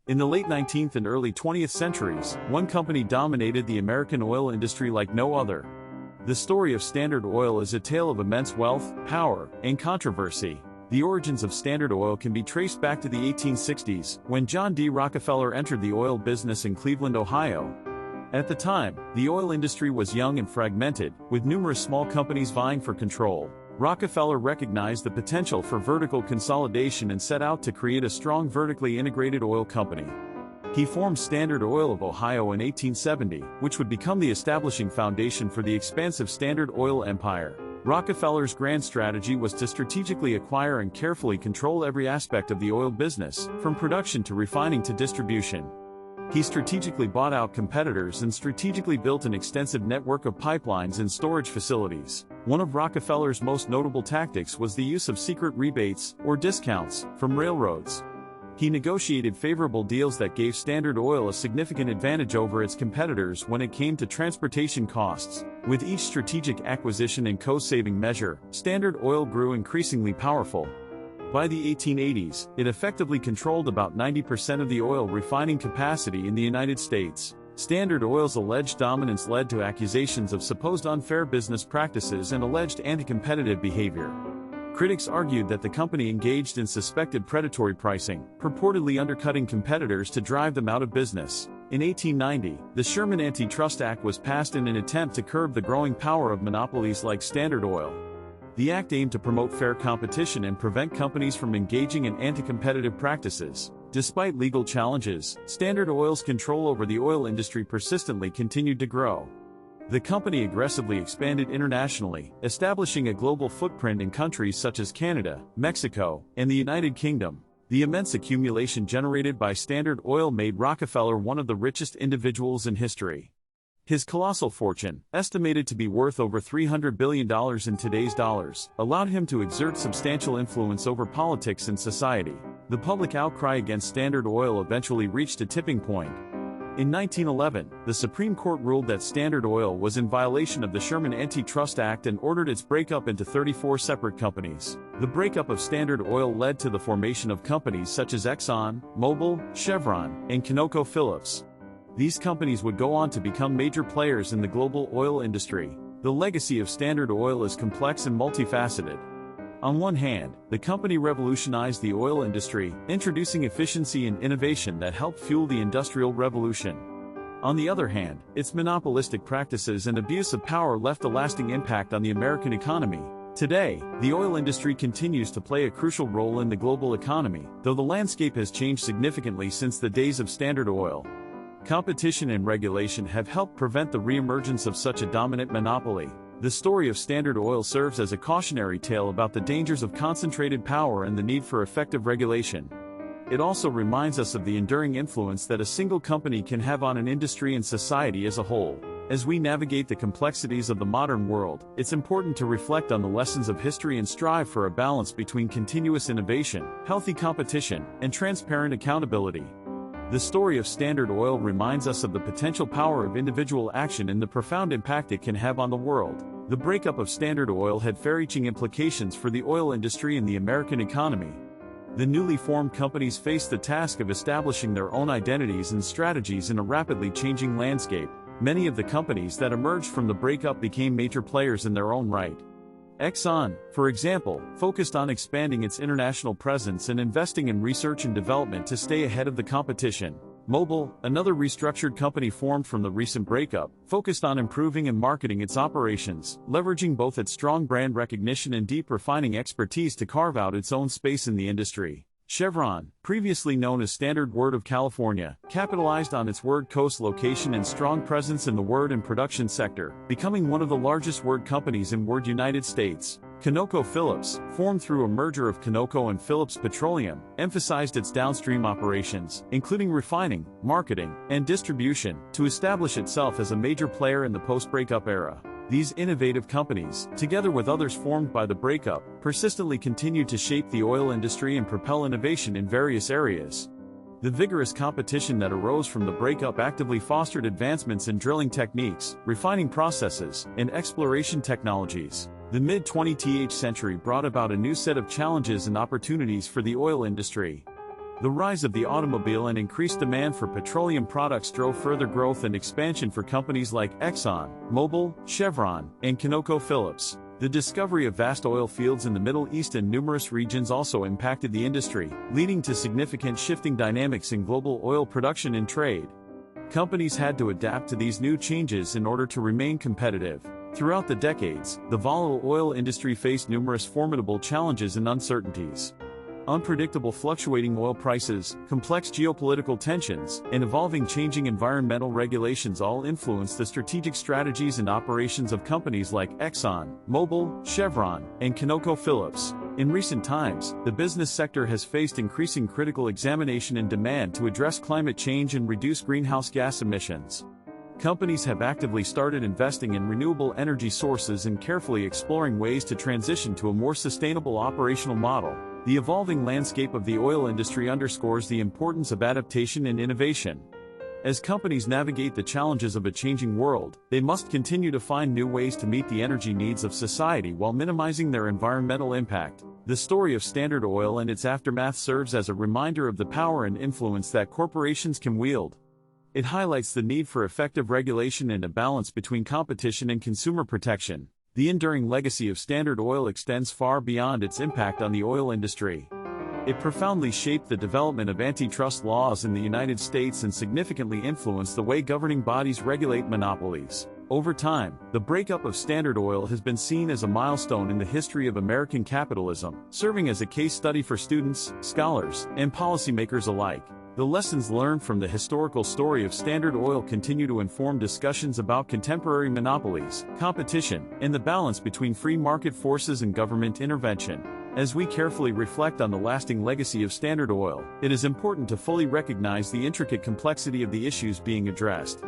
In the late 19th and early 20th centuries, one company dominated the American oil industry like no other. The story of Standard Oil is a tale of immense wealth, power, and controversy. The origins of Standard Oil can be traced back to the 1860s, when John D. Rockefeller entered the oil business in Cleveland, Ohio. At the time, the oil industry was young and fragmented, with numerous small companies vying for control. Rockefeller recognized the potential for vertical consolidation and set out to create a strong vertically integrated oil company. He formed Standard Oil of Ohio in 1870, which would become the establishing foundation for the expansive Standard Oil empire. Rockefeller's grand strategy was to strategically acquire and carefully control every aspect of the oil business, from production to refining to distribution. He strategically bought out competitors and strategically built an extensive network of pipelines and storage facilities. One of Rockefeller's most notable tactics was the use of secret rebates, or discounts, from railroads. He negotiated favorable deals that gave Standard Oil a significant advantage over its competitors when it came to transportation costs. With each strategic acquisition and cost-saving measure, Standard Oil grew increasingly powerful. By the 1880s, it effectively controlled about 90% of the oil refining capacity in the United States. Standard Oil's alleged dominance led to accusations of supposed unfair business practices and alleged anti-competitive behavior. Critics argued that the company engaged in suspected predatory pricing, purportedly undercutting competitors to drive them out of business. In 1890, the Sherman Antitrust Act was passed in an attempt to curb the growing power of monopolies like Standard Oil. The act aimed to promote fair competition and prevent companies from engaging in anti-competitive practices. Despite legal challenges, Standard Oil's control over the oil industry persistently continued to grow. The company aggressively expanded internationally, establishing a global footprint in countries such as Canada, Mexico, and the United Kingdom. The immense accumulation generated by Standard Oil made Rockefeller one of the richest individuals in history. His colossal fortune, estimated to be worth over $300 billion in today's dollars, allowed him to exert substantial influence over politics and society. The public outcry against Standard Oil eventually reached a tipping point. In 1911, the Supreme Court ruled that Standard Oil was in violation of the Sherman Antitrust Act and ordered its breakup into 34 separate companies. The breakup of Standard Oil led to the formation of companies such as Exxon, Mobil, Chevron, and ConocoPhillips. These companies would go on to become major players in the global oil industry. The legacy of Standard Oil is complex and multifaceted. On one hand, the company revolutionized the oil industry, introducing efficiency and innovation that helped fuel the Industrial Revolution. On the other hand, its monopolistic practices and abuse of power left a lasting impact on the American economy. Today, the oil industry continues to play a crucial role in the global economy, though the landscape has changed significantly since the days of Standard Oil. Competition and regulation have helped prevent the re-emergence of such a dominant monopoly. The story of Standard Oil serves as a cautionary tale about the dangers of concentrated power and the need for effective regulation. It also reminds us of the enduring influence that a single company can have on an industry and society as a whole. As we navigate the complexities of the modern world, it's important to reflect on the lessons of history and strive for a balance between continuous innovation, healthy competition, and transparent accountability. The story of Standard Oil reminds us of the potential power of individual action and the profound impact it can have on the world. The breakup of Standard Oil had far-reaching implications for the oil industry and the American economy. The newly formed companies faced the task of establishing their own identities and strategies in a rapidly changing landscape. Many of the companies that emerged from the breakup became major players in their own right. Exxon, for example, focused on expanding its international presence and investing in research and development to stay ahead of the competition. Mobil, another restructured company formed from the recent breakup, focused on improving and marketing its operations, leveraging both its strong brand recognition and deep refining expertise to carve out its own space in the industry. Chevron, previously known as Standard Word of California, capitalized on its Word Coast location and strong presence in the word and production sector, becoming one of the largest word companies in Word United States. ConocoPhillips, formed through a merger of Conoco and Phillips Petroleum, emphasized its downstream operations, including refining, marketing, and distribution, to establish itself as a major player in the post-breakup era. These innovative companies, together with others formed by the breakup, persistently continued to shape the oil industry and propel innovation in various areas. The vigorous competition that arose from the breakup actively fostered advancements in drilling techniques, refining processes, and exploration technologies. The mid-20th century brought about a new set of challenges and opportunities for the oil industry. The rise of the automobile and increased demand for petroleum products drove further growth and expansion for companies like Exxon, Mobil, Chevron, and ConocoPhillips. The discovery of vast oil fields in the Middle East and numerous regions also impacted the industry, leading to significant shifting dynamics in global oil production and trade. Companies had to adapt to these new changes in order to remain competitive. Throughout the decades, the volatile oil industry faced numerous formidable challenges and uncertainties. Unpredictable fluctuating oil prices, complex geopolitical tensions, and evolving changing environmental regulations all influenced the strategic strategies and operations of companies like Exxon, Mobil, Chevron, and ConocoPhillips. In recent times, the business sector has faced increasing critical examination and demand to address climate change and reduce greenhouse gas emissions. Companies have actively started investing in renewable energy sources and carefully exploring ways to transition to a more sustainable operational model. The evolving landscape of the oil industry underscores the importance of adaptation and innovation. As companies navigate the challenges of a changing world, they must continue to find new ways to meet the energy needs of society while minimizing their environmental impact. The story of Standard Oil and its aftermath serves as a reminder of the power and influence that corporations can wield. It highlights the need for effective regulation and a balance between competition and consumer protection. The enduring legacy of Standard Oil extends far beyond its impact on the oil industry. It profoundly shaped the development of antitrust laws in the United States and significantly influenced the way governing bodies regulate monopolies. Over time, the breakup of Standard Oil has been seen as a milestone in the history of American capitalism, serving as a case study for students, scholars, and policymakers alike. The lessons learned from the historical story of Standard Oil continue to inform discussions about contemporary monopolies, competition, and the balance between free market forces and government intervention. As we carefully reflect on the lasting legacy of Standard Oil, it is important to fully recognize the intricate complexity of the issues being addressed.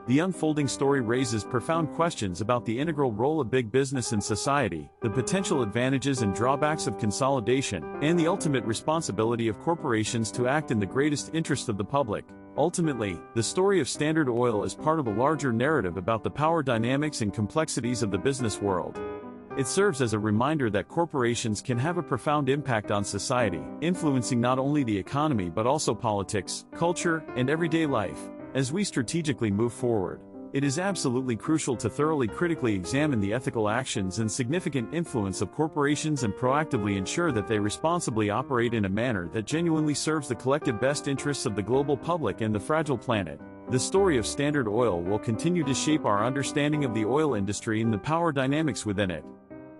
The unfolding story raises profound questions about the integral role of big business in society, the potential advantages and drawbacks of consolidation, and the ultimate responsibility of corporations to act in the greatest interest of the public. Ultimately, the story of Standard Oil is part of a larger narrative about the power dynamics and complexities of the business world. It serves as a reminder that corporations can have a profound impact on society, influencing not only the economy but also politics, culture, and everyday life. As we strategically move forward, it is absolutely crucial to thoroughly critically examine the ethical actions and significant influence of corporations and proactively ensure that they responsibly operate in a manner that genuinely serves the collective best interests of the global public and the fragile planet. The story of Standard Oil will continue to shape our understanding of the oil industry and the power dynamics within it.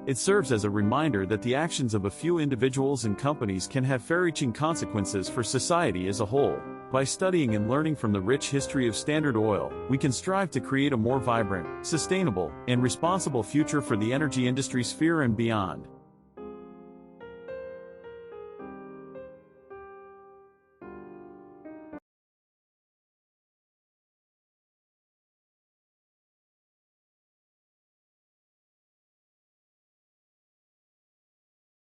It serves as a reminder that the actions of a few individuals and companies can have far-reaching consequences for society as a whole. By studying and learning from the rich history of Standard Oil, we can strive to create a more vibrant, sustainable, and responsible future for the energy industry sphere and beyond.